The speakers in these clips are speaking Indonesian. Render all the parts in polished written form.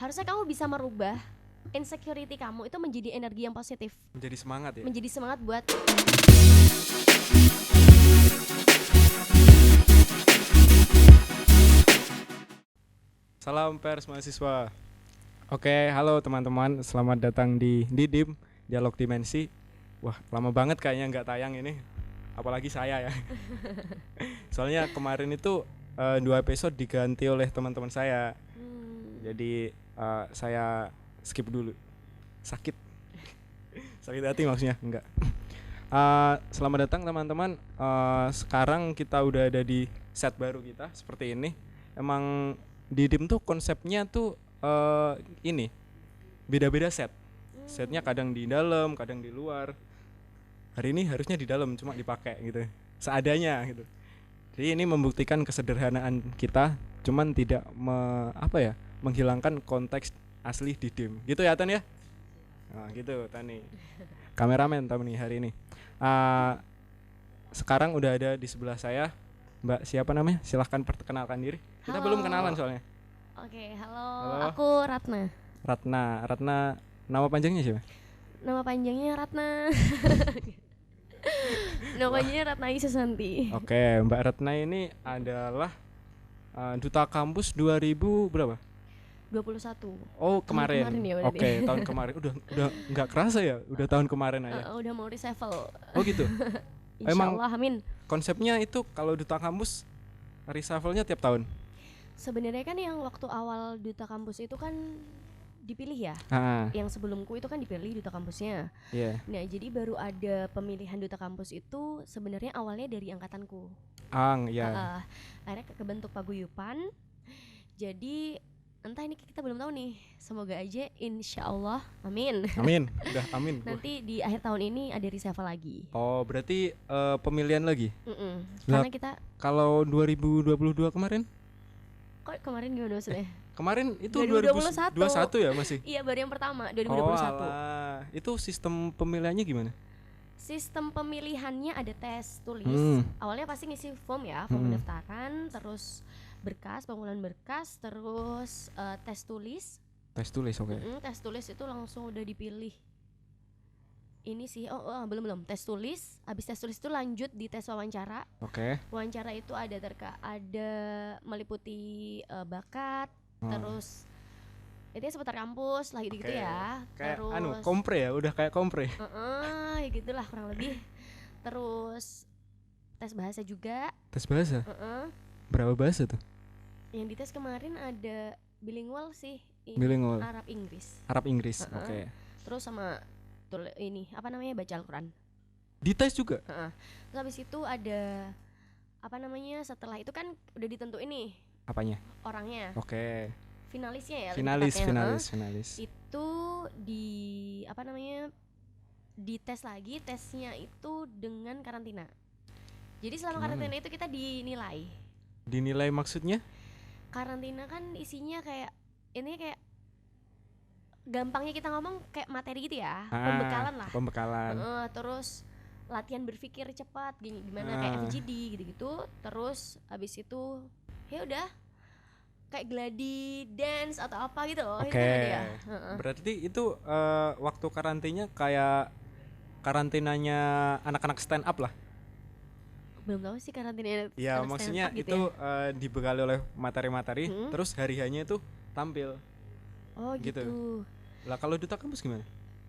Harusnya kamu bisa merubah insecurity kamu itu menjadi energi yang positif. Menjadi semangat ya. Menjadi semangat buat Salam pers mahasiswa. Oke, halo teman-teman, selamat datang di Didim Dialog Dimensi. Wah, lama banget kayaknya nggak tayang ini, apalagi saya ya. Soalnya kemarin itu 2 episode diganti oleh teman-teman saya. Jadi saya skip dulu. Sakit hati maksudnya, enggak. Selamat datang teman-teman. Sekarang kita udah ada di set baru kita seperti ini. Emang di Dim tuh konsepnya tuh ini beda-beda set. Setnya kadang di dalam, kadang di luar. Hari ini harusnya di dalam, cuma dipakai gitu, seadanya gitu. Jadi ini membuktikan kesederhanaan kita, cuman tidak menghilangkan konteks asli di Dim. Gitu ya Tan ya? Nah, gitu Tani. Kameramen Tani hari ini. Sekarang udah ada di sebelah saya Mbak siapa namanya? Silahkan perkenalkan diri. Kita Halo. belum kenalan soalnya. Oke, halo. Halo. Aku Ratna. Ratna, nama panjangnya siapa? Nama panjangnya Ratna. Nama panjangnya Ratna Susanti. Oke, Mbak Ratna ini adalah duta kampus 2000 berapa? 21. Oh, kemarin. Ya, Oke, tahun kemarin. Udah nggak kerasa ya, udah tahun kemarin aja. Udah mau reshuffle. Oh gitu. Insyaallah, amin. Konsepnya itu kalau duta kampus reshuffle-nya tiap tahun. Sebenarnya kan yang waktu awal duta kampus itu kan dipilih ya. Yang sebelumku itu kan dipilih duta kampusnya. Iya. Nah, jadi baru ada pemilihan duta kampus itu sebenarnya awalnya dari angkatanku. Ya. Akhirnya kebentuk paguyupan. Jadi entah ini kita belum tahu nih. Semoga aja insyaallah, amin. Amin. Udah amin. Nanti di akhir tahun ini ada reshuffle lagi. Oh, berarti pemilihan lagi? Karena kita kalau 2022 kemarin? Kok kemarin gimana maksudnya? Kemarin itu 2021 ya masih? Iya, baru yang pertama 2021. Oh alah. Itu sistem pemilihannya gimana? Sistem pemilihannya ada tes tulis. Awalnya pasti ngisi form ya, form pendaftaran, terus berkas, pengumpulan berkas, terus tes tulis. Tes tulis, oke. Tes tulis itu langsung udah dipilih. Ini sih, belum tes tulis. Habis tes tulis itu lanjut di tes wawancara. Oke. Wawancara itu ada meliputi bakat, terus itu seputar kampus lah gitu ya. Kayak terus kompre ya, udah kayak kompre. Ya gitulah kurang lebih. Terus tes bahasa juga. Tes bahasa? Berapa bahasa tuh? Yang dites kemarin ada bilingual sih. Bilingual. Arab Inggris. Oke. Terus sama baca Al-Quran. Dites juga? Terus habis itu ada setelah itu kan udah ditentuin nih apanya? Orangnya. Oke. Finalisnya ya. Finalis. Itu dites lagi, tesnya itu dengan karantina. Jadi selama karantina itu kita dinilai. Dinilai maksudnya? Karantina kan isinya kayak gampangnya kita ngomong kayak materi gitu ya, pembekalan. Terus latihan berpikir cepat gimana kayak FGD gitu-gitu. Terus abis itu ya udah kayak gladi dance atau apa gitu loh. Oke. Berarti itu waktu karantinanya kayak karantinanya anak-anak stand up lah. Belum tahu sih karantina. Ya maksudnya gitu itu ya? Dibekali oleh materi-materi, terus hari-harinya itu tampil. Oh gitu. Lah kalau duta kampus gimana?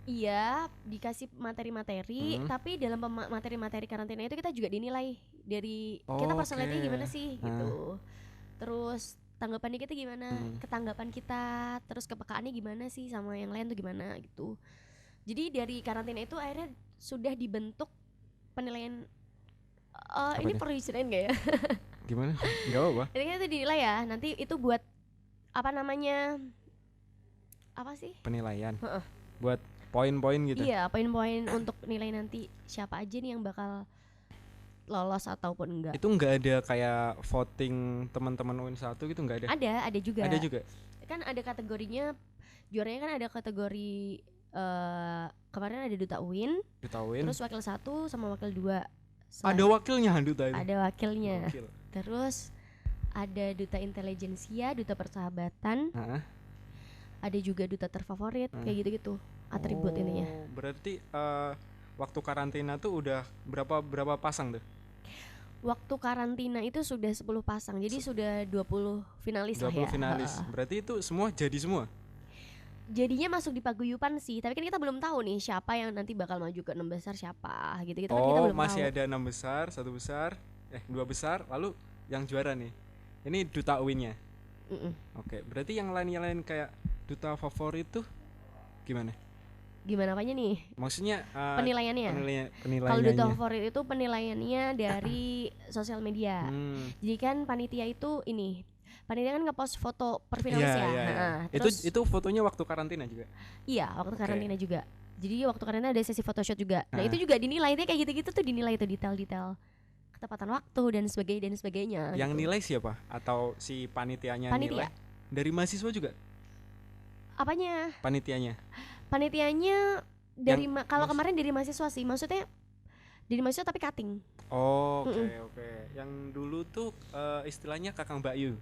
Iya, dikasih materi-materi, tapi dalam materi-materi karantina itu kita juga dinilai dari kita personality gimana sih gitu. Terus tanggapan kita gimana, ketanggapan kita, terus kepekaannya gimana sih sama yang lain tuh gimana gitu. Jadi dari karantina itu akhirnya sudah dibentuk penilaian. Ini perlu diceritain gak ya? Gimana? Gak apa-apa. Jadi kan itu dinilai ya, nanti itu buat apa sih? Penilaian. Buat poin-poin gitu. Iya, poin-poin untuk nilai nanti siapa aja nih yang bakal lolos ataupun enggak. Itu enggak ada kayak voting teman-teman UIN 1 gitu, enggak ada? Ada juga. Ada juga. Kan ada kategorinya, juaranya kan ada kategori kemarin ada duta UIN. Terus wakil 1 sama wakil 2. Ada wakilnya duta itu. Ada wakilnya. Terus ada duta intelijensia, duta persahabatan. ada juga duta terfavorit, kayak gitu-gitu atribut ininya. Berarti waktu karantina tuh udah berapa pasang tuh? Waktu karantina itu sudah 10 pasang, jadi sudah 20 finalis 20 lah ya. finalis. Berarti itu semua jadi semua? Jadinya masuk di paguyuban sih, tapi kan kita belum tahu nih siapa yang nanti bakal maju ke 6 besar siapa gitu-gitu kan kita belum masih tahu. ada 6 besar, 1 besar, 2 besar, lalu yang juara nih. Ini duta UIN-nya. Oke, berarti yang lain kayak duta favorit tuh gimana? Gimana apanya nih? Maksudnya penilaiannya. Kalau duta favorit itu penilaiannya dari sosial media. Jadi kan panitia itu panitia kan ngepost foto per finalis ya. Nah, itu fotonya waktu karantina juga? Iya, waktu karantina juga. Jadi waktu karantina ada sesi photoshoot juga. Nah, itu juga dinilai, kayak gitu-gitu tuh dinilai tuh detail-detail ketepatan waktu dan sebagainya. Yang nilai siapa? Atau si panitianya Panitia. nilai? Dari mahasiswa juga? Apanya? Panitianya dari kalau kemarin dari mahasiswa sih, maksudnya dari mahasiswa tapi cutting. Oke. Yang dulu tuh istilahnya Kakang Mbak Yu.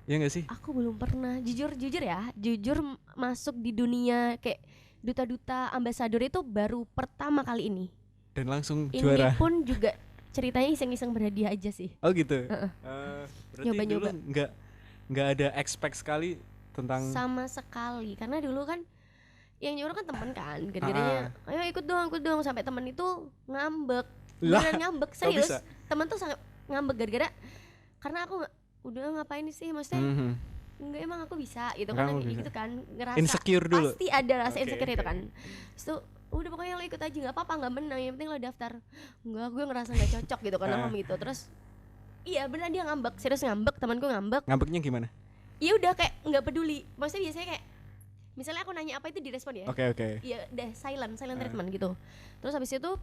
Iya gak sih? Aku belum pernah, jujur masuk di dunia kayak duta-duta ambasador itu baru pertama kali ini. Dan langsung juara. Ini pun juga ceritanya iseng-iseng berhadiah aja sih. Oh gitu. Berarti Nyoba-nyoba. dulu nggak ada expect sekali tentang sama sekali, karena dulu kan yang nyuruh kan temen kan, gara-garanya ayo ikut dong sampai temen itu ngambek. Beneran ngambek, serius. Temen tuh sangat ngambek gara-gara karena aku udah ngapain sih, maksudnya enggak emang aku bisa gitu kan, gitu kan ngerasa insecure dulu. Pasti ada rasa insecure itu kan. Terus tuh udah pokoknya lo ikut aja, nggak apa-apa, nggak menang, yang penting lo daftar. Enggak, gue ngerasa nggak cocok gitu kan sama itu. Terus iya benar dia ngambek, serius ngambek, temanku ngambek. Ngambeknya gimana? Iya udah kayak nggak peduli, maksudnya biasanya kayak misalnya aku nanya apa itu direspon ya. Oke. Iya udah silent treatment gitu. Terus habis itu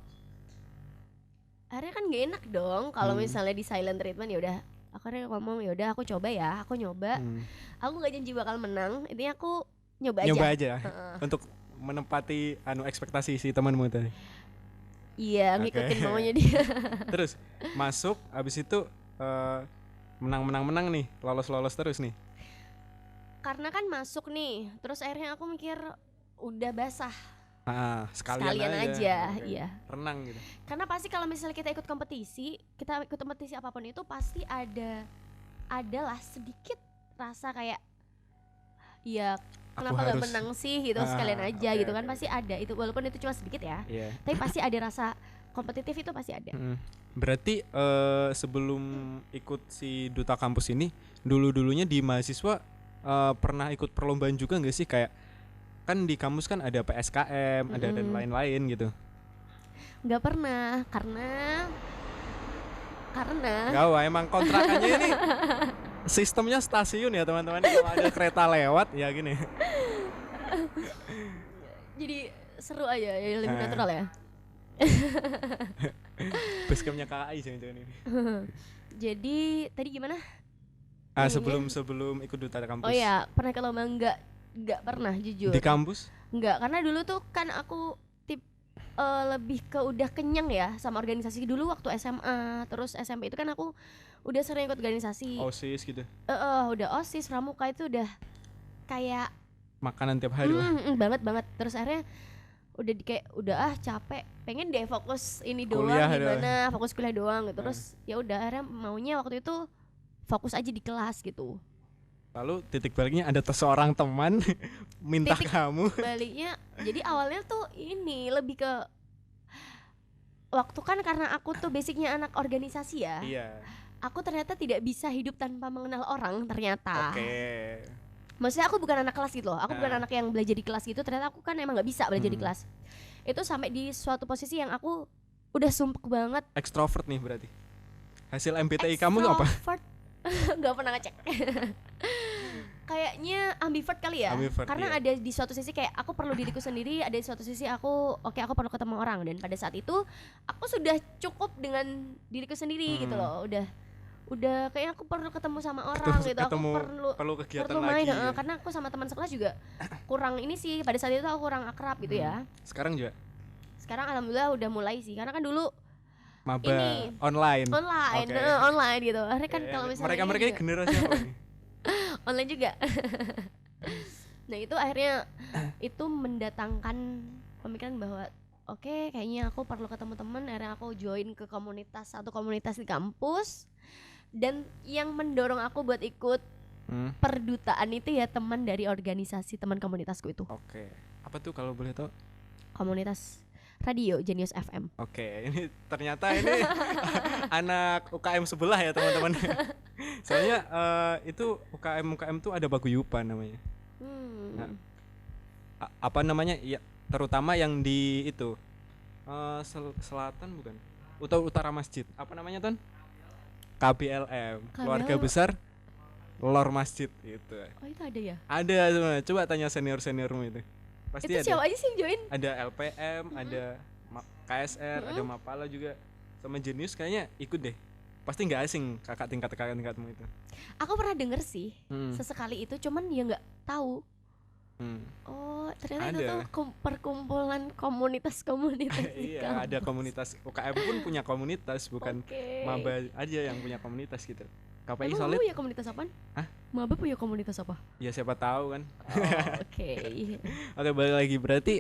akhirnya kan gak enak dong kalau misalnya di silent treatment. Ya udah akhirnya ngomong ya udah aku coba ya, aku nyoba. Aku nggak janji bakal menang, intinya aku nyoba aja. Untuk menempati ekspektasi si temanmu tadi. Iya, ngikutin maunya dia. Terus masuk, abis itu menang nih, lolos terus nih. Karena kan masuk nih, terus akhirnya aku mikir udah basah. Sekalian aja. Iya. Renang gitu. Karena pasti kalau misalnya kita ikut kompetisi apapun itu pasti adalah sedikit rasa kayak ya kenapa gak menang sih gitu, sekalian aja gitu kan. Pasti ada itu, walaupun itu cuma sedikit ya. Tapi pasti ada rasa kompetitif, itu pasti ada. Berarti sebelum ikut si Duta Kampus ini, dulunya di mahasiswa pernah ikut perlombaan juga gak sih? Kayak kan di kampus kan ada PSKM, ada dan lain-lain gitu. Gak pernah, karena emang kontrakannya ini sistemnya stasiun ya teman-teman. Kalau ada kereta lewat ya gini. Jadi seru aja, ya lebih natural ya. Basecampnya KAI jangan-jangan ini. Jadi tadi gimana? Sebelum ikut Duta Kampus. Oh ya, pernah ke lomba? Enggak pernah, jujur. Di kampus? Enggak, karena dulu tuh kan aku lebih ke udah kenyang ya sama organisasi dulu waktu SMA. Terus SMP itu kan aku udah sering ikut organisasi. OSIS gitu. Udah OSIS, pramuka itu udah kayak makanan tiap hari lah. Banget. Terus akhirnya udah capek, pengen deh fokus ini kuliah doang, gimana fokus kuliah doang gitu. Terus ya udah akhirnya maunya waktu itu fokus aja di kelas gitu. Lalu titik baliknya ada seorang teman minta kamu. Baliknya jadi awalnya tuh ini lebih ke waktu kan karena aku tuh basicnya anak organisasi ya. Iya. Aku ternyata tidak bisa hidup tanpa mengenal orang ternyata. Oke. Maksudnya aku bukan anak kelas gitu loh. Aku bukan anak yang belajar di kelas gitu. Ternyata aku kan emang nggak bisa belajar di kelas. Itu sampai di suatu posisi yang aku udah sumpek banget. Extrovert nih berarti. Hasil MBTI kamu apa? Gak pernah ngecek. Kayaknya ambivert kali ya. Karena ada di suatu sisi kayak aku perlu diriku sendiri, ada di suatu sisi aku perlu ketemu orang. Dan pada saat itu aku sudah cukup dengan diriku sendiri gitu loh. Udah kayaknya aku perlu ketemu sama orang gitu. Aku perlu kegiatan perlu main, lagi. karena aku sama teman sekelas juga kurang ini sih. Pada saat itu aku kurang akrab gitu ya. Sekarang juga? Sekarang alhamdulillah udah mulai sih. Karena kan dulu maba online gitu. Akhirnya kan kalau misalnya mereka generasi apa nih? online juga. Nah itu akhirnya itu mendatangkan pemikiran bahwa oke, kayaknya aku perlu ketemu teman. Akhirnya aku join ke satu komunitas di kampus. Dan yang mendorong aku buat ikut perdutaan itu ya teman dari organisasi teman komunitasku itu. Oke. Apa tuh kalau boleh tahu? Komunitas radio Genius FM. Oke, ini ternyata ini anak UKM sebelah ya teman-teman. Soalnya itu UKM tuh ada paguyuban namanya. Nah, apa namanya? Ya, terutama yang di itu selatan bukan? Utara masjid. Apa namanya, Ton? KBLM. Keluarga Besar Lor Masjid itu. Oh, itu ada ya? Ada semua. Coba tanya seniormu itu. Pasti itu ada. siapa aja sih yang join? Ada LPM, ada KSR, ada Mapala juga. Sama Genius kayaknya ikut deh. Pasti nggak asing kakak tingkatmu itu. Aku pernah denger sih sesekali itu, cuman ya nggak tahu. Oh, ternyata ada. itu tuh perkumpulan komunitas-komunitas. Iya, ada komunitas. UKM pun punya komunitas, bukan maba aja yang punya komunitas gitu. KPI Emang Solid. punya komunitas apa? Hah? Maba punya komunitas apa? Ya siapa tahu kan. Oke. Oke, balik lagi. Berarti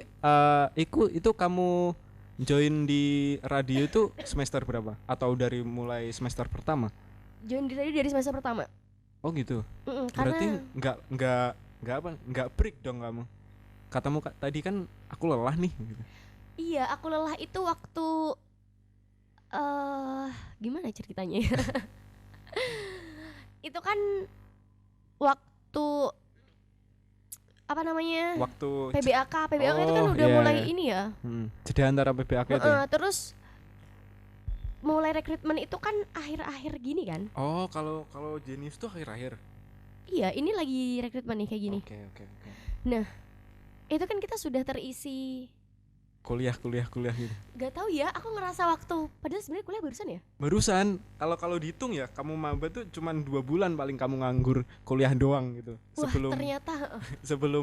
itu kamu join di radio itu semester berapa? Atau dari mulai semester pertama? Join di radio dari semester pertama. Oh gitu. Berarti nggak break dong kamu. Katamu tadi kan aku lelah nih gitu. Iya, aku lelah itu waktu gimana ceritanya ya? Itu kan waktu apa namanya? Waktu PBAK itu kan udah mulai ini ya. Jeda antara PBAK itu. Terus mulai rekrutmen itu kan akhir-akhir gini kan? Oh, kalau Genius tuh akhir-akhir. Iya, ini lagi rekrutmen nih kayak gini. Oke. Nah, itu kan kita sudah terisi kuliah gitu. Gak tahu ya, aku ngerasa waktu padahal sebenarnya kuliah barusan ya. Barusan, kalau dihitung ya, kamu maba tuh cuman 2 bulan paling kamu nganggur kuliah doang gitu. Wah, sebelum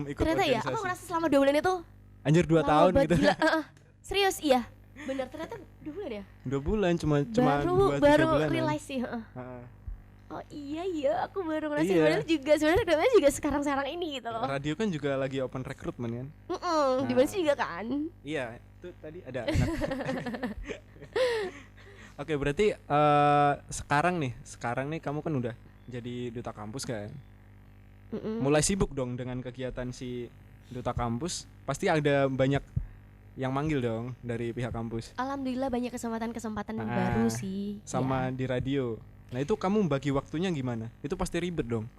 ikut ternyata organisasi. Ya, aku ngerasa selama 2 bulan itu anjir 2 tahun gitu. Serius iya. Benar, ternyata 2 bulan ya? 2 bulan cuma baru realize sih, Oh iya, aku baru ngerasain sebenarnya juga sekarang ini gitu loh. Radio kan juga lagi open recruitment kan? Di mana sih juga kan? Iya, itu tadi ada anak. Oke, berarti sekarang nih kamu kan udah jadi duta kampus kan? Mulai sibuk dong dengan kegiatan si duta kampus. Pasti ada banyak yang manggil dong dari pihak kampus. Alhamdulillah banyak kesempatan baru sih. Sama ya. Di radio. Nah itu kamu bagi waktunya gimana? Itu pasti ribet dong.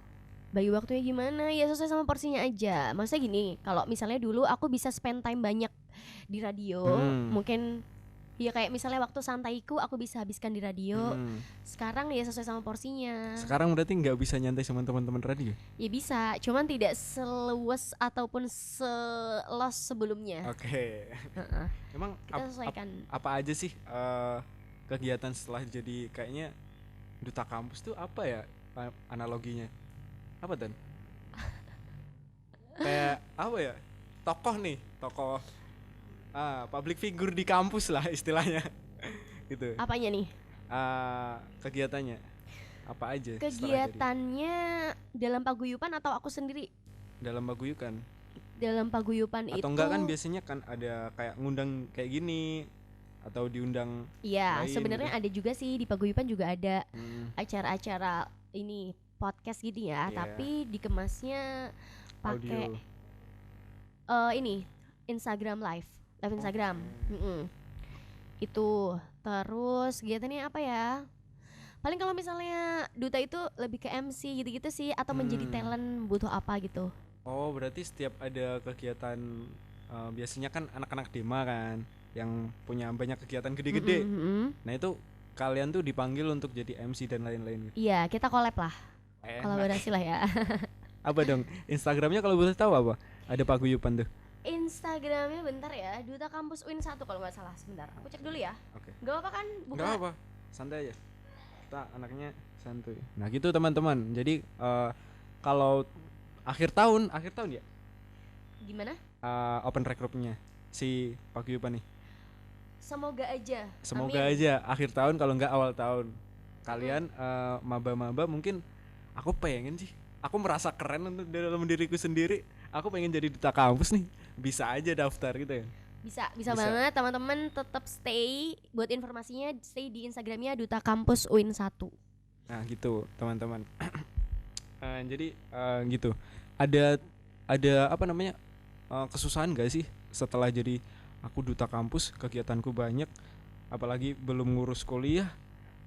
Bagi waktunya gimana? Ya sesuai sama porsinya aja. Maksudnya gini, kalau misalnya dulu aku bisa spend time banyak di radio, mungkin ya kayak misalnya waktu santaiku aku bisa habiskan di radio. Sekarang ya sesuai sama porsinya. Sekarang berarti nggak bisa nyantai sama teman-teman radio? Ya bisa, cuman tidak seluas ataupun selos sebelumnya. Oke. Emang kita sesuaikan. Apa aja sih kegiatan setelah jadi kayaknya duta kampus tuh apa ya analoginya? Apa Dan? Kayak apa ya? Tokoh public figure di kampus lah istilahnya. Gitu. Apanya nih? Kegiatannya apa aja? Kegiatannya dalam paguyuban atau aku sendiri? Dalam paguyuban. Dalam paguyuban itu. Atau enggak kan biasanya kan ada kayak ngundang kayak gini atau diundang. Iya, sebenarnya gitu. Ada juga sih di paguyuban juga ada acara-acara ini podcast gitu ya, tapi dikemasnya pakai ini Instagram live Instagram. Itu terus kegiatannya apa ya? Paling kalau misalnya duta itu lebih ke MC gitu-gitu sih, atau menjadi talent butuh apa gitu. Oh, berarti setiap ada kegiatan biasanya kan anak-anak Dema kan yang punya banyak kegiatan gede-gede. Nah itu kalian tuh dipanggil untuk jadi MC dan lain-lain. Iya, kita collab lah, kolaborasi lah ya. Apa dong Instagramnya kalau boleh tahu apa? Ada paguyuban tuh. Instagramnya bentar ya, Duta Kampus UIN 1 kalau nggak salah. Sebentar, aku cek dulu ya. Oke. Gak apa kan? Gak apa, santai aja. Kita anaknya santuy. Nah gitu teman-teman. Jadi kalau akhir tahun ya? Gimana? Open recruitment-nya si paguyuban nih. Semoga aja. Semoga aja akhir tahun kalau nggak awal tahun. Kalian maba-maba mungkin aku pengen sih. Aku merasa keren untuk dalam diriku sendiri. aku pengen jadi duta kampus nih, bisa aja daftar gitu ya. Bisa banget teman-teman, tetap stay buat informasinya, stay di Instagramnya Duta Kampus UIN 1. Nah gitu teman-teman. Jadi gitu. Ada apa namanya, kesusahan gak sih setelah jadi aku duta kampus, kegiatanku banyak, apalagi belum ngurus kuliah,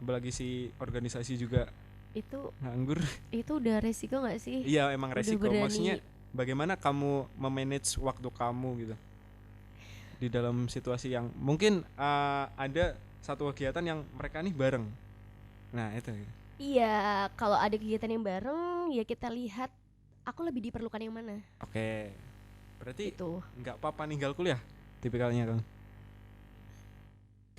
apalagi si organisasi juga Itu nganggur. udah resiko gak sih? Iya emang Udah resiko. berani. Maksudnya bagaimana kamu memanage waktu kamu gitu di dalam situasi yang mungkin ada satu kegiatan yang mereka nih bareng. Nah itu. Iya, kalau ada kegiatan yang bareng ya kita lihat aku lebih diperlukan yang mana. Oke. Berarti Itu nggak apa-apa ninggal kuliah tipikalnya kan?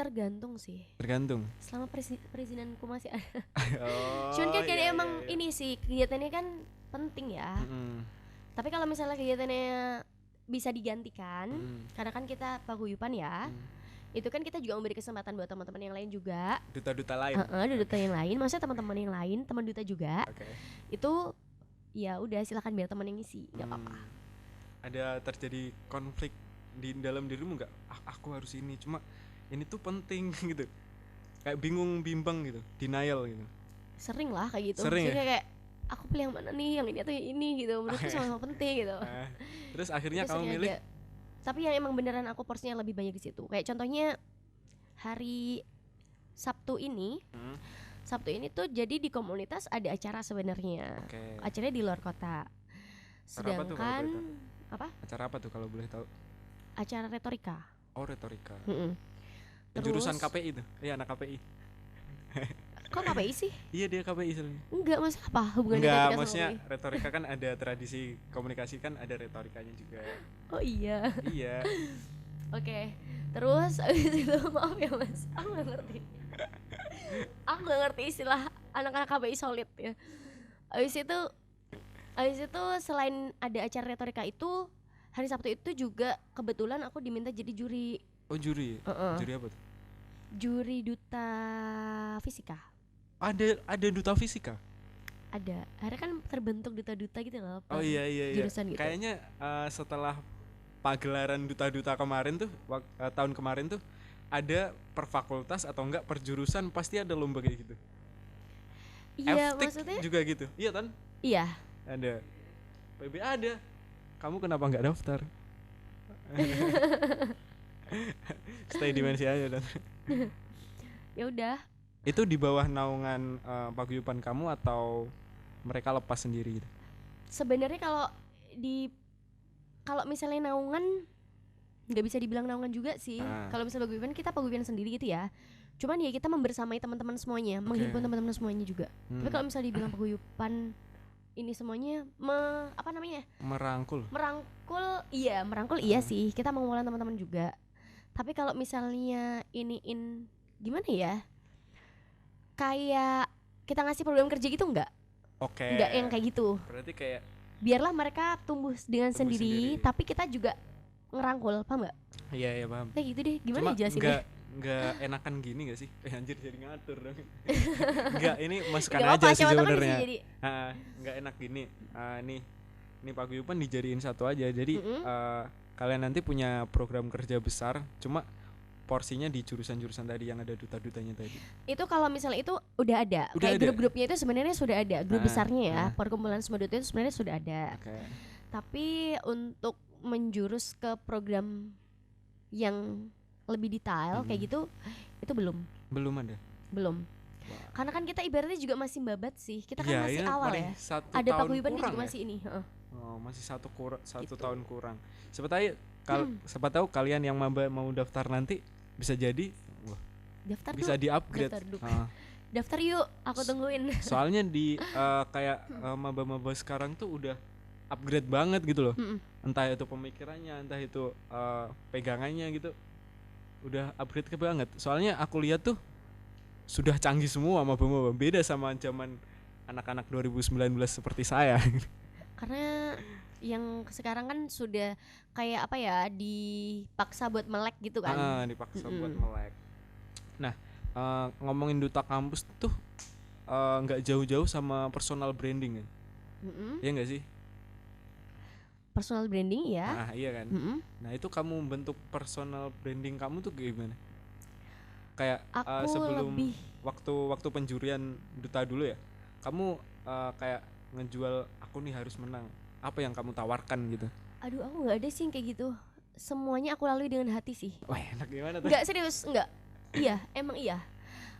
tergantung sih. Tergantung. Selama perizinanku masih ada. Oh, Cuman kan iya, emang iya. ini sih kegiatannya kan penting ya. Tapi kalau misalnya kegiatannya bisa digantikan, karena kan kita paguyupan ya. Itu kan kita juga memberi kesempatan buat teman-teman yang lain juga. Duta-duta lain. Duta yang lain, maksudnya teman-teman yang lain, teman duta juga. Okay. Itu ya udah silakan biar teman yang ngisi, nggak apa-apa. Ada terjadi konflik di dalam dirimu nggak? Aku harus ini, cuma ini tuh penting gitu. Kayak bingung bimbang gitu, denial gitu. Sering lah kayak gitu. Sering jadi ya? kayak aku pilih yang mana nih, yang ini atau yang ini gitu. Menurutku sama-sama penting gitu. Terus akhirnya itu kamu milih? aja. Tapi yang emang beneran aku porsinya lebih banyak di situ. Kayak contohnya hari Sabtu ini. Sabtu ini tuh jadi di komunitas ada acara sebenarnya. Acaranya di luar kota. Sedangkan apa? Acara apa tuh kalau boleh tahu? Acara retorika. Oh, retorika. Terus, Jurusan KPI tuh. Iya, anak KPI. Kok KPI sih? Iya, dia KPI sebenarnya. Enggak, maksudnya apa hubungannya Enggak, retorika sama maksudnya KPI? retorika kan ada tradisi komunikasi, kan ada retorikanya juga. Oh iya. Iya. Oke. Terus abis itu maaf ya Mas, aku gak ngerti. Aku gak ngerti istilah anak-anak KPI solid ya. Abis itu selain ada acara retorika itu, hari Sabtu itu juga kebetulan aku diminta jadi juri. Oh, juri. Juri apa tuh? Juri duta fisika. Ada duta fisika? Ada. Akhirnya kan terbentuk duta-duta gitu loh. Oh iya. Jurusan gitu. Kayaknya setelah pagelaran duta-duta kemarin tuh, tahun kemarin tuh ada per fakultas atau enggak per jurusan pasti ada lomba kayak gitu. Iya, FTIK maksudnya juga gitu. Iya kan? iya. Ada. PB ada. Kamu kenapa enggak daftar? Stay dimensi aja dan. Ya udah. Itu di bawah naungan paguyuban kamu atau mereka lepas sendiri gitu? Sebenarnya kalau misalnya naungan nggak bisa dibilang naungan juga sih. Kalau misalnya paguyuban kita paguyuban sendiri gitu ya. Cuman ya kita membersamai teman-teman semuanya, menghimpun teman-teman semuanya juga. Tapi kalau misalnya dibilang paguyuban ini semuanya merangkul iya sih, kita mengumpulkan teman-teman juga. Tapi kalau misalnya gimana ya, kayak kita ngasih program kerja gitu enggak yang kayak gitu. Berarti kayak biarlah mereka tumbuh dengan sendiri, tapi kita juga ngerangkul, paham nggak? Iya paham. Kayak gitu deh, gimana jelasin? Nggak enakan gini nggak sih? Anjir jadi ngatur dong. Nggak, ini masukan Gak aja apa, sih sebenarnya. Nggak enak gini. Nih paguyuban dijadiin satu aja. Jadi kalian nanti punya program kerja besar, cuma porsinya di jurusan-jurusan tadi yang ada duta-dutanya tadi. Itu kalau misalnya itu udah ada. Kayak grup-grupnya itu sebenarnya sudah ada. Grup besarnya ya, perkumpulan semua duta itu sebenarnya sudah ada. Tapi untuk menjurus ke program yang lebih detail kayak gitu, itu belum ada. Karena kan kita ibaratnya juga masih babat sih. Kita kan masih awal ya. Ada paguyuban juga masih ini. Masih satu gitu. Tahun kurang. Siapa tahu kalian yang mau daftar nanti bisa jadi daftar bisa di-upgrade. Daftar yuk, aku tungguin. Soalnya di kayak maba-maba sekarang tuh udah upgrade banget gitu loh. Entah itu pemikirannya, entah itu pegangannya gitu. Udah upgrade banget. Soalnya aku lihat tuh sudah canggih semua maba-maba, beda sama zaman anak-anak 2019 seperti saya. Karena yang sekarang kan sudah kayak apa ya, dipaksa buat melek gitu kan. Dipaksa buat melek. Nah, ngomongin duta kampus tuh nggak jauh-jauh sama personal branding kan? Iya nggak sih? personal branding ya. Nah, iya kan. Nah, itu kamu bentuk personal branding kamu tuh gimana? Kayak sebelum waktu penjurian duta dulu ya, kamu kayak ngejual aku nih harus menang. Apa yang kamu tawarkan gitu? Aduh, aku nggak ada sih yang kayak gitu. Semuanya aku lalui dengan hati sih. Wah, enak gimana tuh? Nggak, serius, nggak. Iya, emang iya.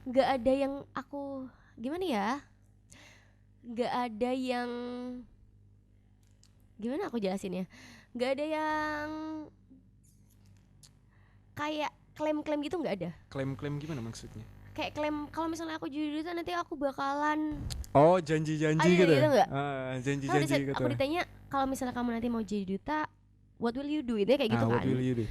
Nggak ada yang aku gimana ya? Nggak ada yang gimana aku jelasin ya? Nggak ada yang kayak klaim-klaim gitu, nggak ada. Klaim-klaim gimana maksudnya? Kayak klaim kalau misalnya aku jadi duta nanti aku bakalan janji-janji gitu. Janji-janji gitu. Aku ditanya kalau misalnya kamu nanti mau jadi duta, what will you do? Itu kayak gitu kan. What will you do?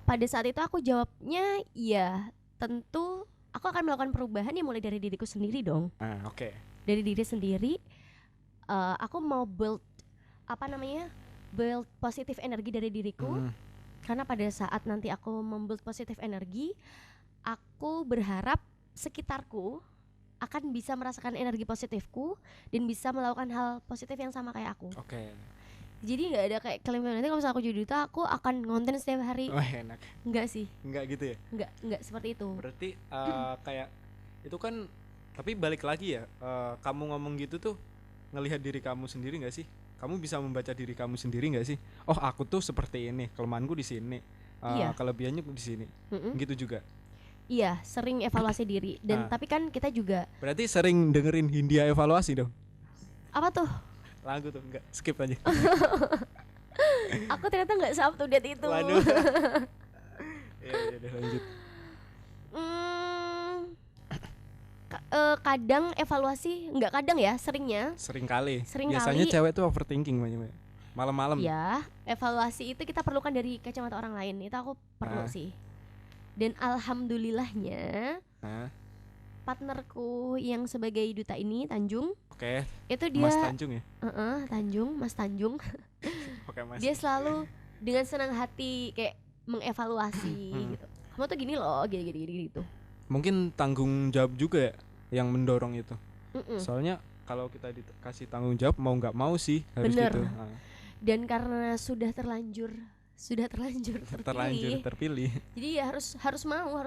Pada saat itu aku jawabnya ya tentu aku akan melakukan perubahan ya mulai dari diriku sendiri dong. Oke. Dari diri sendiri, aku mau build positif energi dari diriku. Karena pada saat nanti aku membuild positif energi, aku berharap sekitarku akan bisa merasakan energi positifku dan bisa melakukan hal positif yang sama kayak aku. Oke. Jadi nggak ada kayak klaim nanti kalau misalnya aku jadi duta aku akan ngonten setiap hari. Wah, enak. Enggak sih. Enggak gitu ya? Enggak seperti itu. Berarti kayak itu kan, tapi balik lagi ya, kamu ngomong gitu tuh ngelihat diri kamu sendiri nggak sih? Kamu bisa membaca diri kamu sendiri nggak sih? Oh, aku tuh seperti ini, kelemahanku di sini, kelebihannya di sini, gitu juga. Iya, sering evaluasi diri dan tapi kan kita juga. Berarti sering dengerin Hindia evaluasi dong? Apa tuh? Lagu tuh, enggak, skip aja. Aku ternyata nggak up to date itu. Waduh. Iya, lanjut. Kadang evaluasi, nggak kadang ya, seringnya. Sering kali. Biasanya cewek tuh overthinking banyak. Malam-malam. Ya, evaluasi itu kita perlukan dari kacamata orang lain. Itu aku perlu sih. Dan alhamdulillahnya partnerku yang sebagai duta ini, Tanjung. Oke. Itu dia Mas Tanjung ya? Mas Tanjung. Oke, Mas. Dia selalu dengan senang hati kayak mengevaluasi gitu. Kamu tuh gini loh, gini gitu. Mungkin tanggung jawab juga ya yang mendorong itu. Soalnya kalau kita dikasih tanggung jawab mau nggak mau sih harus gitu. Dan karena sudah terlanjur terpilih. Jadi ya harus mau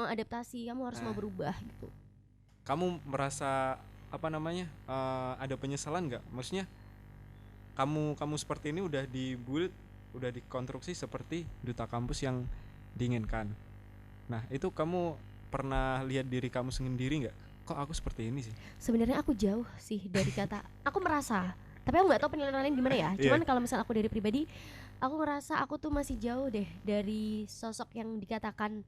adaptasi, kamu harus mau berubah gitu. Kamu merasa ada penyesalan nggak? Maksudnya kamu seperti ini udah dibuild, udah dikonstruksi seperti duta kampus yang diinginkan. Nah, itu kamu pernah lihat diri kamu sendiri nggak? Kok aku seperti ini sih? Sebenarnya aku jauh sih dari kata aku merasa, tapi aku nggak tahu penilaian lain gimana ya. Cuman kalau misalnya aku dari pribadi, aku ngerasa aku tuh masih jauh deh dari sosok yang dikatakan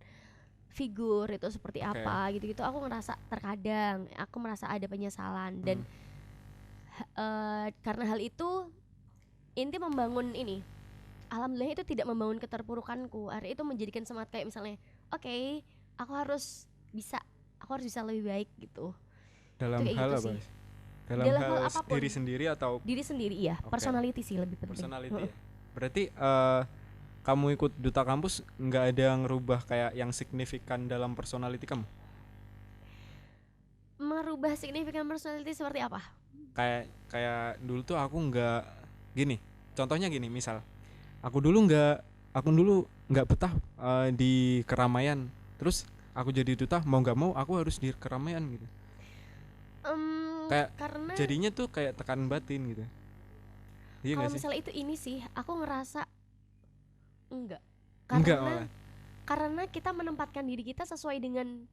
figur itu seperti apa gitu-gitu. Aku ngerasa terkadang aku merasa ada penyesalan dan karena hal itu inti membangun ini. Alhamdulillah itu tidak membangun keterpurukanku. Artinya itu menjadikan semangat kayak misalnya, oke, aku harus bisa lebih baik gitu. Dalam hal gitu apa? Sih. Dalam hal apapun. Diri sendiri atau? Diri sendiri iya. Personality sih lebih penting. Personality ya? Berarti kamu ikut duta kampus nggak ada yang ngerubah kayak yang signifikan dalam personality kamu? Merubah signifikan personality seperti apa? Kayak dulu tuh aku nggak gini. Contohnya gini, misal aku dulu nggak betah di keramaian. Terus aku jadi duta, mau nggak mau aku harus di keramaian gitu. Kayak karena jadinya tuh kayak tekan batin gitu. Iya, kalau misalnya itu ini sih aku ngerasa enggak karena kita menempatkan diri kita sesuai dengan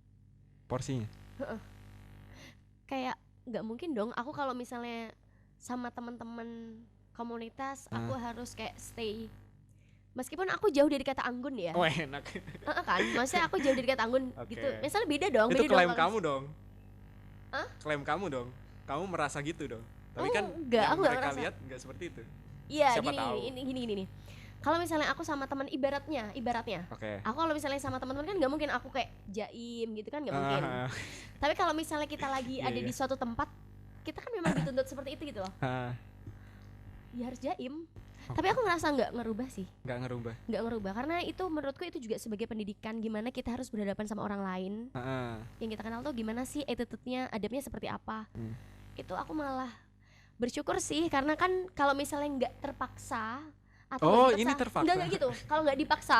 porsinya. Kayak nggak mungkin dong aku kalau misalnya sama teman-teman komunitas aku harus kayak stay. Meskipun aku jauh dari kata anggun ya. Oh, enak. Kan, maksudnya aku jauh dari kata anggun gitu. Misalnya beda dong. Itu beda klaim dong, kamu dong. Klaim kamu dong. Kamu merasa gitu dong. Tapi kan enggak, yang aku mereka lihat enggak seperti itu. Iya, gini. Kalau misalnya aku sama teman ibaratnya. Aku kalau misalnya sama teman-teman kan nggak mungkin aku kayak jaim gitu kan, nggak mungkin. Tapi kalau misalnya kita lagi ada di suatu tempat, kita kan memang dituntut seperti itu gitu loh. Ya harus jaim. Tapi aku ngerasa nggak ngerubah sih. Nggak ngerubah karena itu menurutku itu juga sebagai pendidikan gimana kita harus berhadapan sama orang lain. Yang kita kenal tuh gimana sih attitude-nya, adabnya seperti apa. Itu aku malah bersyukur sih, karena kan kalau misalnya nggak terpaksa atau Oh, nggak ini dipaksa, terpaksa. enggak gitu. Kalau nggak dipaksa,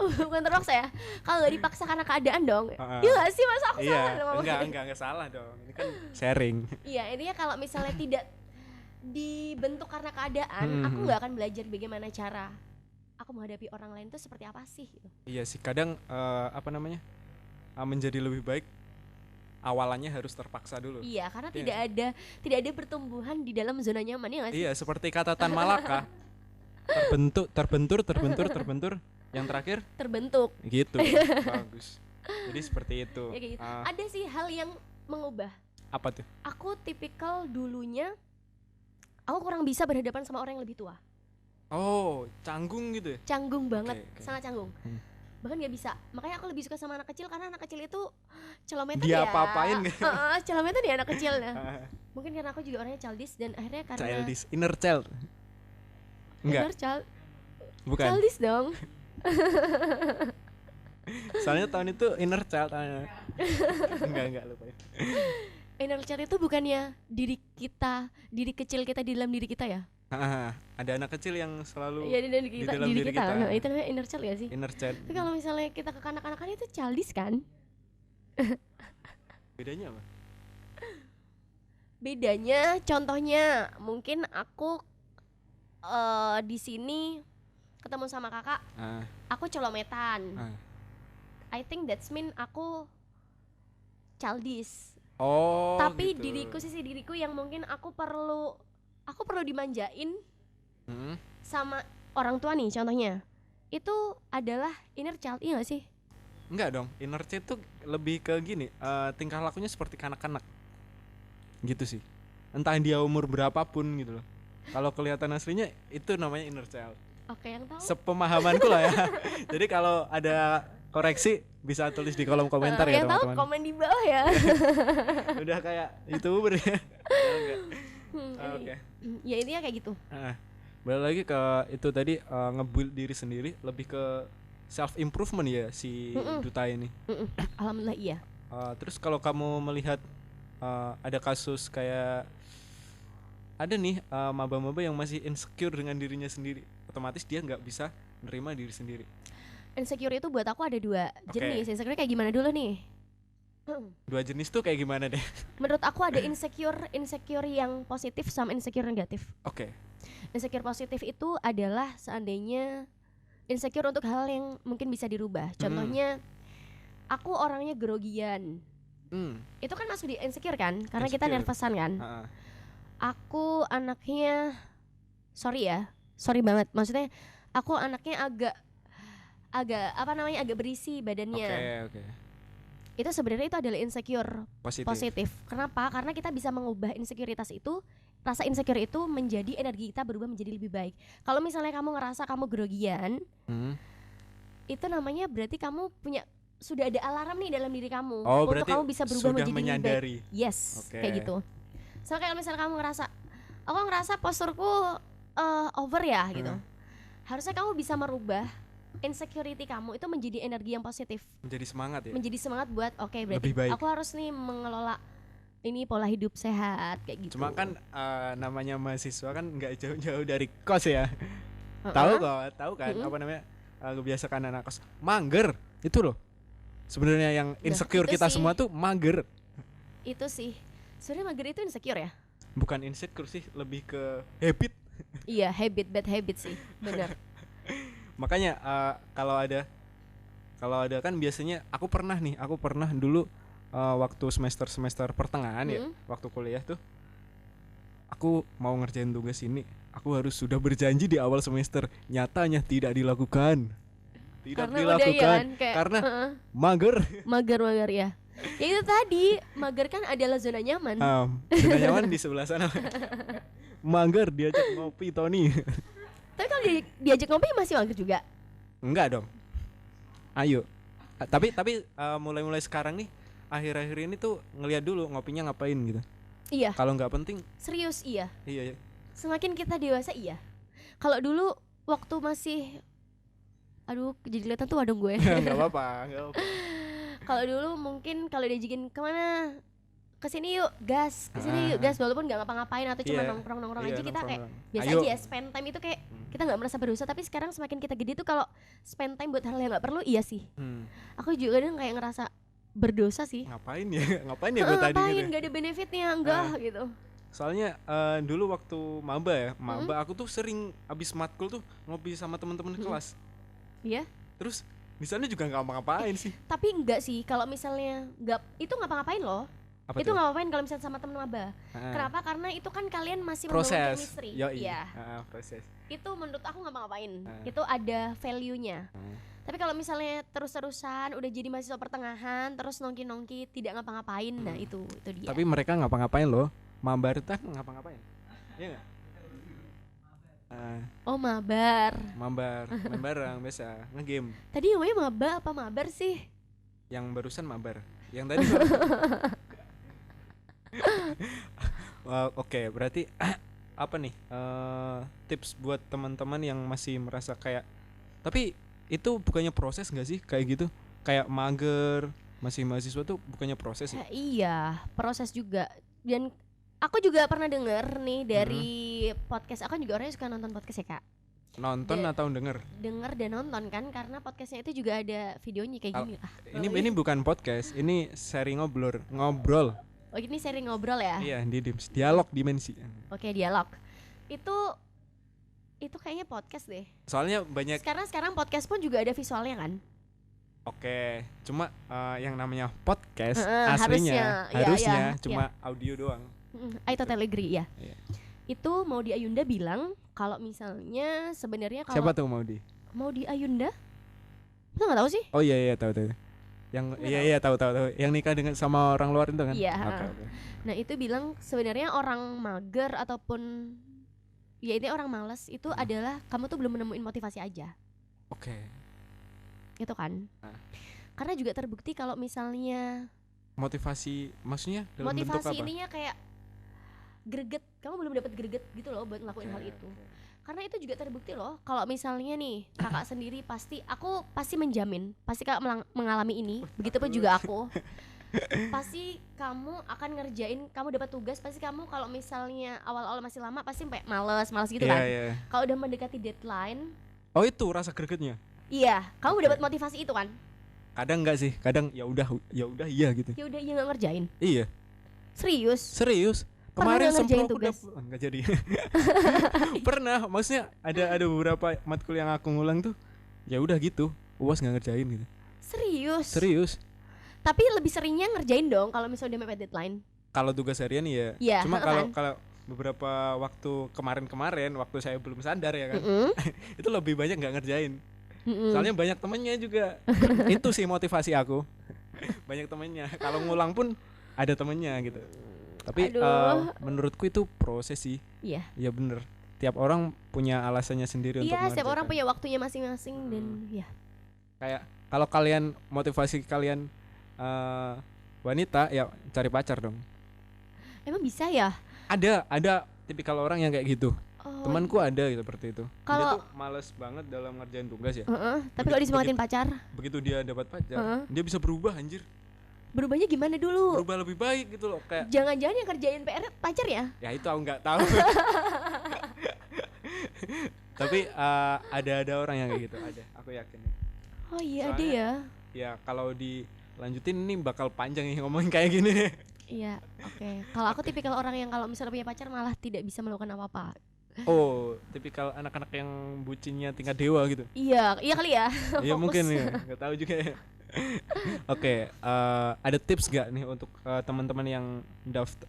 bukan terpaksa ya. Kalau nggak dipaksa karena keadaan dong. Iya nggak sih, masa aku Iya, salah ngomong gini? enggak salah dong. Ini kan sharing. Iya, intinya kalau misalnya tidak dibentuk karena keadaan, aku nggak akan belajar bagaimana cara aku menghadapi orang lain itu seperti apa sih gitu. Iya sih, kadang menjadi lebih baik awalannya harus terpaksa dulu. Iya, karena Iya tidak ada pertumbuhan di dalam zona nyaman, ya nggak sih? Iya, seperti kata Tan Malaka. Terbentur, yang terakhir Terbentuk. gitu. Bagus. Jadi seperti itu. Ya, kayak gitu. Ada sih hal yang mengubah. Apa tuh? Aku tipikal dulunya, aku kurang bisa berhadapan sama orang yang lebih tua. Oh, canggung gitu ya? Canggung banget, Oke. sangat canggung. Bahkan nggak bisa. Makanya aku lebih suka sama anak kecil, karena anak kecil itu celometan Dia ya. apa-apain nggak? Celometan ya anak kecilnya. Mungkin karena aku juga orangnya childish, dan akhirnya karena Childish, inner child. Enggak, bukan. childish dong. Soalnya tahun itu inner child. Enggak lupa ya. Inner child itu bukannya diri kecil kita di dalam diri kita ya? Ada anak kecil yang selalu Iya, di dalam diri kita. Nah, itu namanya inner child ya sih? inner child. Tapi kalau misalnya kita ke kanak-kanakan itu childish kan? Bedanya apa? Bedanya, contohnya mungkin aku di sini ketemu sama kakak, aku celometan. I think that's mean aku childish. Oh, Tapi gitu. sisi diriku yang mungkin aku perlu dimanjain sama orang tua nih, contohnya. Itu adalah inner child, iya gak sih? Enggak dong, inner child tuh lebih ke gini, tingkah lakunya seperti kanak-kanak. Gitu sih. Entah dia umur berapapun gitu loh. Kalau kelihatan aslinya itu namanya inner child. Oke, yang tahu. Sepemahamanku lah ya. Jadi kalau ada koreksi bisa tulis di kolom komentar ya yang tahu teman-teman. komen di bawah ya. Udah kayak YouTuber ya. Oke. Ya intinya kayak gitu. Balik lagi ke itu tadi, nge-build diri sendiri, lebih ke self improvement ya si Duta ini. Alhamdulillah iya. Terus kalau kamu melihat ada kasus kayak ada nih maba-maba yang masih insecure dengan dirinya sendiri, otomatis dia nggak bisa menerima diri sendiri. Insecure itu buat aku ada dua Oke. jenis. Insecure kayak gimana dulu nih? Dua jenis tuh kayak gimana deh? Menurut aku ada insecure yang positif sama insecure negatif. Oke. Insecure positif itu adalah seandainya insecure untuk hal yang mungkin bisa dirubah. Contohnya, aku orangnya grogian. Itu kan masuk di insecure kan? Karena kita Insecure. nervousan kan? Aku anaknya sorry banget. Maksudnya aku anaknya agak berisi badannya. Oke. Itu sebenarnya itu adalah insecure Positif. Kenapa? Karena kita bisa mengubah rasa insecure itu menjadi energi kita berubah menjadi lebih baik. Kalau misalnya kamu ngerasa kamu grogian, itu namanya berarti kamu sudah ada alarm nih dalam diri kamu untuk kamu bisa berubah menjadi menyadari. lebih baik. Yes, kayak gitu. So kalau misalnya kamu ngerasa posturku over ya gitu. Harusnya kamu bisa merubah insecurity kamu itu menjadi energi yang positif. Menjadi semangat ya. Menjadi semangat buat berarti Lebih baik. aku harus nih mengelola ini pola hidup sehat kayak gitu. Cuma kan namanya mahasiswa kan nggak jauh-jauh dari kos ya. Tahu kan apa namanya, kebiasaan anak kos mager itu loh. Sebenarnya yang insecure kita sih. semua tuh mager. Itu sih. Sebenarnya mager itu insecure ya? Bukan insecure sih, lebih ke habit. Iya, bad habit sih. Benar. Makanya kalau ada kan biasanya aku pernah dulu waktu semester pertengahan ya, waktu kuliah tuh aku mau ngerjain tugas ini, aku harus sudah berjanji di awal semester, nyatanya tidak dilakukan. Karena mager ya. Ya itu tadi, mager kan adalah zona nyaman. Zona nyaman di sebelah sana. Mager diajak ngopi Tony. Tapi kalau diajak ngopi masih mager juga? Enggak dong. Ayo. Tapi mulai sekarang nih, akhir-akhir ini tuh ngelihat dulu ngopinya ngapain gitu. Iya. Kalau nggak penting. Serius iya. Iya. Semakin kita dewasa iya. Kalau dulu waktu masih, aduh jadi kelihatan tua dong gue. Nggak apa-apa. Kalau dulu mungkin kalau diajakin kemana, kesini yuk gas, walaupun nggak ngapa-ngapain atau cuma nongkrong aja, kita kayak biasa aja ya, spend time itu kayak kita nggak merasa berdosa. Tapi sekarang semakin kita gede tuh kalau spend time buat hal yang nggak perlu, iya sih, aku juga kadang kayak ngerasa berdosa sih. Ngapain ya gue tadi gitu. Nggak ada benefitnya, enggak gitu. Soalnya dulu waktu maba aku tuh sering abis matkul tuh ngopi sama teman-teman kelas. Iya. Terus di sana juga nggak ngapa-ngapain sih. Tapi enggak sih, kalau misalnya nggak, itu ngapa-ngapain loh. Apa itu nggak ngapain kalau misalnya sama temen maba. Kenapa? Karena itu kan kalian masih membangun chemistry. Iya. Proses. Itu menurut aku ngapa-ngapain. Itu ada value-nya. Tapi kalau misalnya terus-terusan udah jadi mahasiswa pertengahan, terus nongki-nongki tidak ngapa-ngapain, nah itu dia. Tapi mereka ngapa-ngapain loh. Mabar itu ngapa-ngapain? Iya nggak? Oh mabar main bareng biasa ngegame. Tadi namanya maba apa mabar sih? Yang barusan mabar. Yang tadi Oke, berarti apa nih tips buat teman-teman yang masih merasa kayak, tapi itu bukannya proses nggak sih kayak gitu, kayak mager masih mahasiswa tuh bukannya proses ya? Iya, proses juga. Dan aku juga pernah denger nih dari podcast. Aku juga orangnya suka nonton podcast ya Kak. Nonton atau denger? Denger dan nonton kan, karena podcastnya itu juga ada videonya kayak gini. Ini bukan podcast, ini sharing ngobrol. Oh ini sharing ngobrol ya? Iya, dialog dimensi. Oke, dialog. Itu kayaknya podcast deh. Soalnya banyak. Sekarang podcast pun juga ada visualnya kan? Oke, cuma yang namanya podcast aslinya harusnya cuma audio doang. I totally agree ya. Itu Maudy Ayunda bilang kalau misalnya sebenarnya kalau siapa tuh Maudy Ayunda? Lu nggak tahu sih? Oh iya tahu. Yang iya tahu. Yang nikah dengan sama orang luar itu kan? Iya. Okay. Nah itu bilang sebenarnya orang mager ataupun ya ini orang malas itu adalah kamu tuh belum menemuin motivasi aja. Oke. Itu kan. Karena juga terbukti kalau misalnya motivasi maksudnya dalam motivasi bentuk apa? Ininya kayak greget, kamu belum dapat greget gitu loh buat ngelakuin hal itu. Karena itu juga terbukti loh, kalau misalnya nih kakak sendiri aku pasti menjamin, pasti kakak mengalami ini, begitupun juga aku. Pasti kamu akan ngerjain, kamu dapat tugas, pasti kamu kalau misalnya awal-awal masih lama pasti sampai males gitu kan. Kalau udah mendekati deadline, oh itu rasa gregetnya. Iya, kamu dapat motivasi itu kan? Kadang enggak sih, kadang ya udah iya gitu. Ya udah iya enggak ngerjain. Iya. Serius. Kemarin semprot udah enggak jadi. Pernah, maksudnya ada beberapa matkul yang aku ngulang tuh. Ya udah gitu, UAS enggak ngerjain gitu. Serius. Tapi lebih seringnya ngerjain dong kalau misalnya udah mepet deadline. Kalau tugas harian ya. Cuma kalau beberapa waktu kemarin waktu saya belum sadar ya kan. Itu lebih banyak enggak ngerjain. Soalnya banyak temennya juga. Itu sih motivasi aku. Banyak temennya. Kalau ngulang pun ada temennya gitu. Tapi menurutku itu proses sih. Iya. Ya bener. Tiap orang punya alasannya sendiri untuk mengerjakan. Iya, setiap orang punya waktunya masing-masing dan ya. Kayak kalau kalian motivasi kalian wanita ya cari pacar dong. Emang bisa ya? Ada tipikal orang yang kayak gitu. Temanku ada gitu seperti itu. Dia tuh males banget dalam ngerjain tugas ya. Tapi kalau disemangatin pacar, begitu dia dapat pacar, dia bisa berubah anjir. Berubahnya gimana dulu? Berubah lebih baik gitu loh, kayak jangan-jangan yang kerjain PR pacar ya? Ya itu aku nggak tahu. Tapi ada orang yang kayak gitu, ada, aku yakin. Oh iya. Soalnya, ada ya. Ya kalau dilanjutin ini bakal panjang nih ngomongin kayak gini. Iya, oke. Kalau aku tipikal orang yang kalau misalnya punya pacar malah tidak bisa melakukan apa-apa. Oh, tipikal anak-anak yang bucinnya tingkat dewa gitu. Iya kali ya. Iya mungkin ya, nggak tahu juga ya. Oke, ada tips gak nih untuk teman-teman yang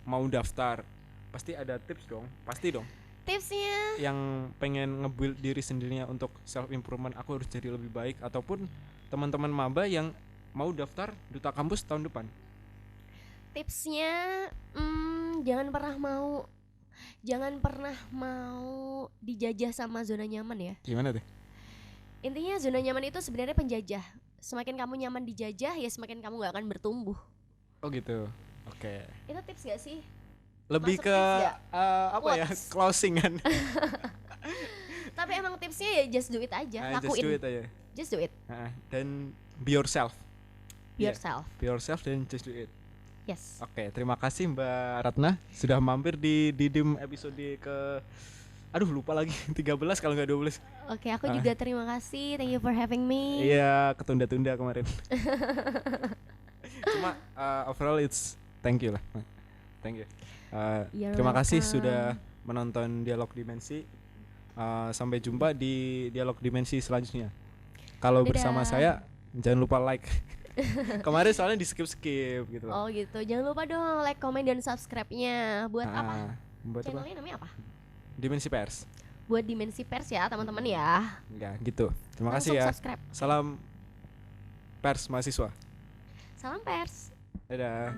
mau daftar? Pasti ada tips dong, pasti dong. Tipsnya? Yang pengen nge-build diri sendirinya untuk self improvement, aku harus jadi lebih baik, ataupun teman-teman maba yang mau daftar duta kampus tahun depan. Tipsnya, jangan pernah mau dijajah sama zona nyaman ya. Gimana tuh? Intinya zona nyaman itu sebenarnya penjajah. Semakin kamu nyaman dijajah ya semakin kamu gak akan bertumbuh. Oh gitu. Oke. Itu tips gak sih? Lebih masuk ke apa ya? Closingan. Tapi emang tipsnya ya just do it aja, lakuin. Just do it. Dan be yourself. Be yourself. Be yourself dan just do it. Yes. Oke, terima kasih Mbak Ratna sudah mampir di Didim episode ke lupa lagi 13 kalau nggak 12. Oke, aku juga terima kasih. Thank you for having me. Iya, ketunda-tunda kemarin. Cuma overall it's thank you lah. Thank you. Terima kasih sudah menonton Dialog Dimensi. Sampai jumpa di Dialog Dimensi selanjutnya. Kalau bersama saya jangan lupa like. Kemarin soalnya di skip gitu. Oh gitu, jangan lupa dong like, komen, dan subscribe-nya. Buat apa? Buat channelnya namanya apa? Dimensi Pers. Buat Dimensi Pers ya teman-teman ya. Ya gitu. Terima Langsung kasih ya. Subscribe. Salam Pers mahasiswa. Salam Pers. Dadah.